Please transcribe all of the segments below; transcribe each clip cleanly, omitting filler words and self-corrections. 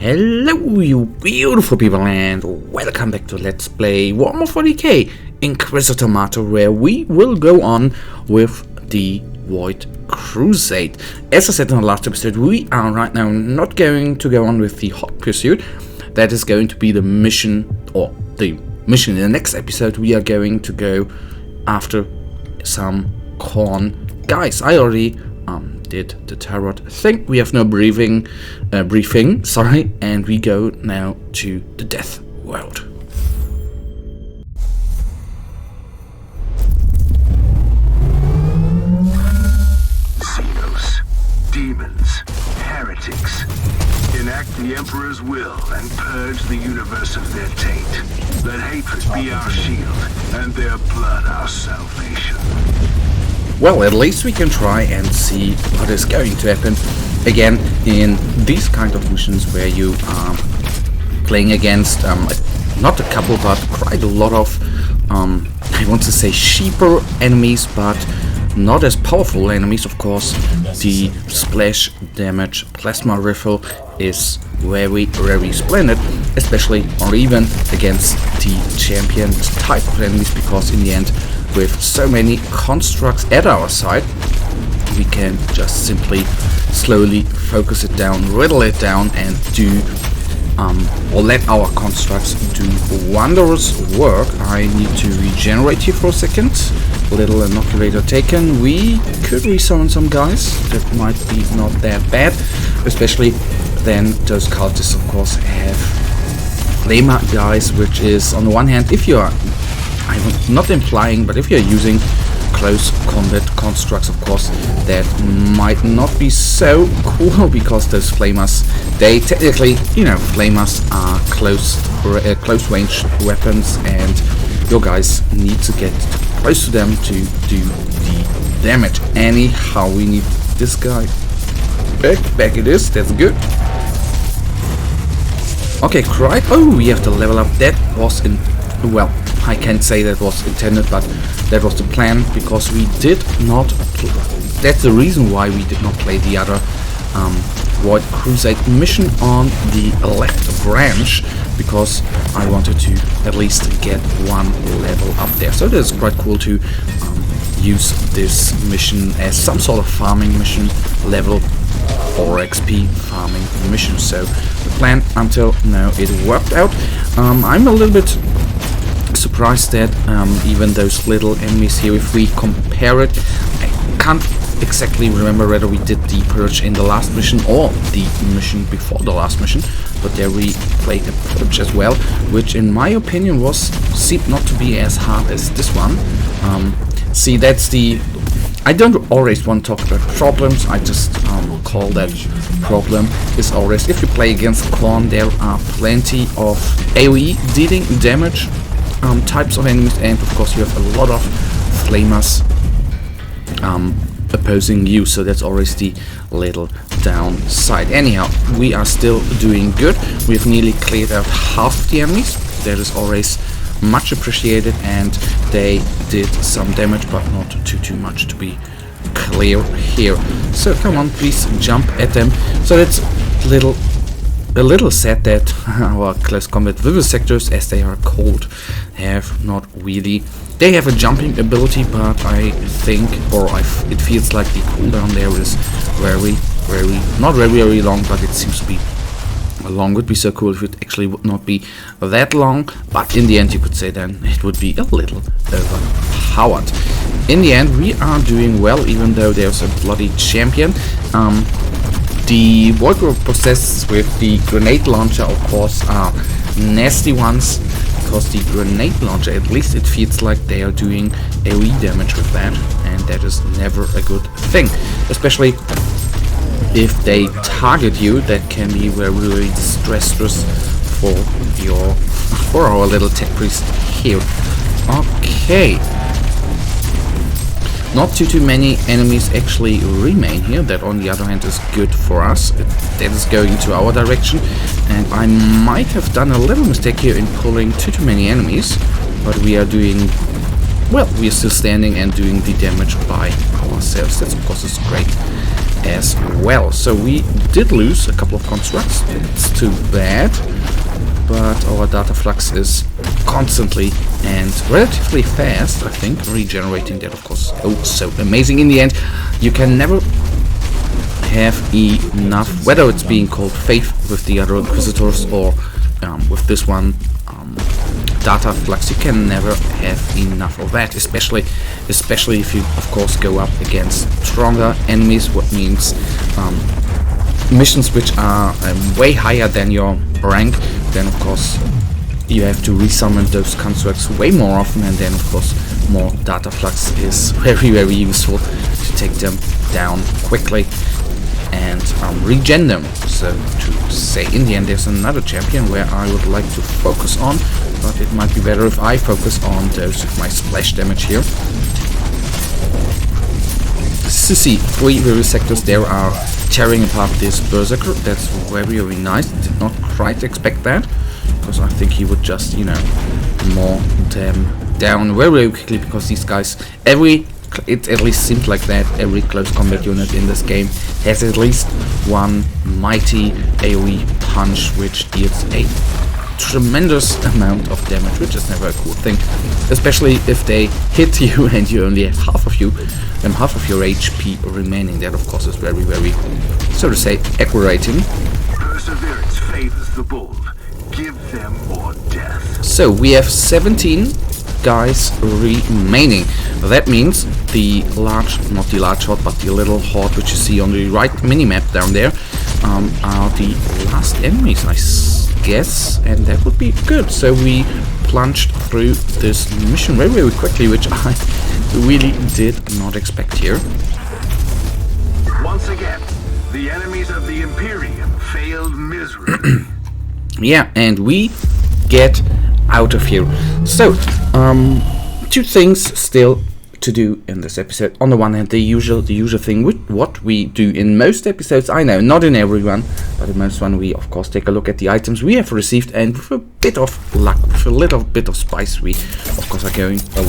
Hello you beautiful people and welcome back to Let's Play Warhammer 40k Inquisitor Martyr, where we will go on with the Void Crusade. As I said in the last episode, we are right now not going to go on with the Hot Pursuit. That is going to be the mission, or the mission in the next episode. We are going to go after some Khorne guys. I already did the tarot thing. We have no briefing, and we go now to the Death World. Xenos, demons, heretics. Enact the Emperor's will and purge the universe of their taint. Let hatred be our shield and their blood our salvation. Well, at least we can try and see what is going to happen again in these kind of missions where you are playing against not a couple but quite a lot of I want to say cheaper enemies, but not as powerful enemies. Of course, the splash damage plasma rifle is very splendid, especially or even against the champion type of enemies, because in the end, with so many constructs at our side, we can just simply slowly focus it down, riddle it down, and do or let our constructs do wondrous work. I need to regenerate here for a second. Little inoculator taken. We could resummon some guys. That might be not that bad, especially then those cultists of course have flamer guys, which is on the one hand, if you're, I'm not implying, but if you're using close combat constructs, of course, that might not be so cool, because those flamers, they technically, you know, flamers are close range weapons, and your guys need to get close to them to do the damage. Anyhow, we need this guy back it is. That's good. Okay, right. Oh, we have to level up. That was in, well, I can't say that was intended, but that was the plan, because we did not, that's the reason why we did not play the other Void Crusade mission on the left branch, because I wanted to at least get one level up there. So it is quite cool to use this mission as some sort of farming mission, level or XP farming mission. So the plan until now, it worked out. I'm a little bit surprised that even those little enemies here, if we compare it, I can't exactly remember whether we did the purge in the last mission or the mission before the last mission, but there we played a purge as well, which in my opinion seemed not to be as hard as this one. See, that's the, I don't always want to talk about problems, I just call that problem is always, if you play against Khorne, there are plenty of AoE dealing damage types of enemies, and of course you have a lot of flamers opposing you, so that's always the little downside. Anyhow, we are still doing good. We've nearly cleared out half of the enemies. That is always much appreciated, and they did some damage, but not too much, to be clear here. So come on, please jump at them. So that's a little sad that our close combat vivisectors, as they are called, have not really, they have a jumping ability, but I think, or it feels like the cooldown there is not very long, but it seems to be long. Would be so cool if it actually would not be that long, but in the end you could say then it would be a little overpowered. In the end, we are doing well, even though there's a bloody champion. The Void Group possessed with the grenade launcher, of course, are nasty ones, because the grenade launcher, at least it feels like they are doing AoE damage with that, and that is never a good thing, especially if they target you. That can be very disastrous for our little tech priest here. Okay. Not too many enemies actually remain here. That on the other hand is good for us. That is going to our direction, and I might have done a little mistake here in pulling too many enemies, but we are doing well. We are still standing and doing the damage by ourselves. That's of course is great. as well. So we did lose a couple of constructs. It's too bad, but our data flux is constantly and relatively fast, I think, regenerating that, of course. Oh, so amazing. In the end, you can never have enough, whether it's being called faith with the other Inquisitors or with this one, data flux, you can never have enough of that, especially if you, of course, go up against stronger enemies, what means missions which are way higher than your rank. Then, of course, you have to resummon those constructs way more often, and then, of course, more data flux is very, very useful to take them down quickly and regen them. So to say, in the end, there's another champion where I would like to focus on, but it might be better if I focus on those with my splash damage here. To see 3 vivisectors there are tearing apart this berserker. That's very, very nice. Did not quite expect that, because I think he would just, you know, mow them down very, very quickly, because these guys, it at least seems like that every close combat unit in this game has at least one mighty AoE punch which deals a tremendous amount of damage, which is never a cool thing, especially if they hit you and you only have half of your HP remaining. That, of course, is very, very, so to say, aggravating. Perseverance favors the bold. Give them more death. So we have 17 guys remaining. That means the large, not the large horde, but the little horde which you see on the right minimap down there are the last enemies, I guess, and that would be good. So we plunged through this mission very, very quickly, which I really did not expect here. Once again, the enemies of the Imperium failed miserably. Yeah, and we get out of here. So, 2 things still to do in this episode. On the one hand, the usual thing with what we do in most episodes. I know, not in every one, but in most one we, of course, take a look at the items we have received, and with a bit of luck, with a little bit of spice, we, of course,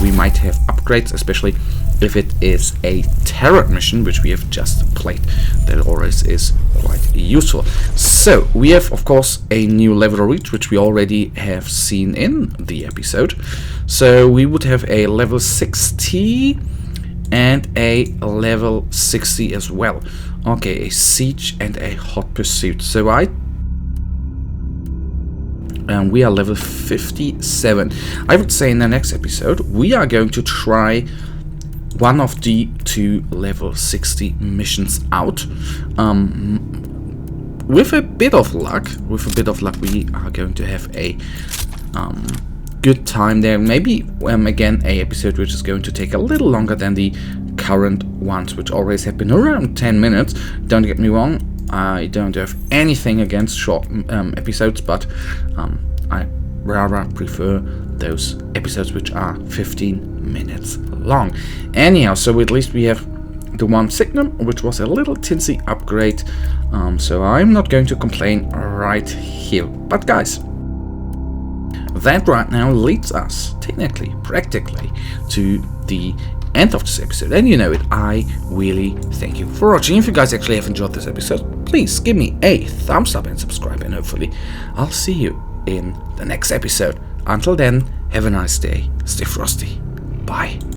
we might have upgrades, especially if it is a terror mission, which we have just played. That always is quite useful. So we have, of course, a new level of reach, which we already have seen in the episode. So we would have a level 60 and a level 60 as well. Okay, a siege and a hot pursuit. So we are level 57. I would say in the next episode we are going to try one of the 2 level 60 missions out. With a bit of luck, we are going to have a good time there. Maybe again a episode which is going to take a little longer than the current ones, which always have been around 10 minutes. Don't get me wrong, I don't have anything against short episodes, but I rather prefer those episodes which are 15 minutes long. Anyhow, so at least we have the one Signum, which was a little tinsy upgrade, so I'm not going to complain right here. But guys, that right now leads us technically, practically, to the end of this episode, and you know it, I really thank you for watching. If you guys actually have enjoyed this episode, please give me a thumbs up and subscribe, and hopefully I'll see you in the next episode. Until then, have a nice day, stay frosty, bye.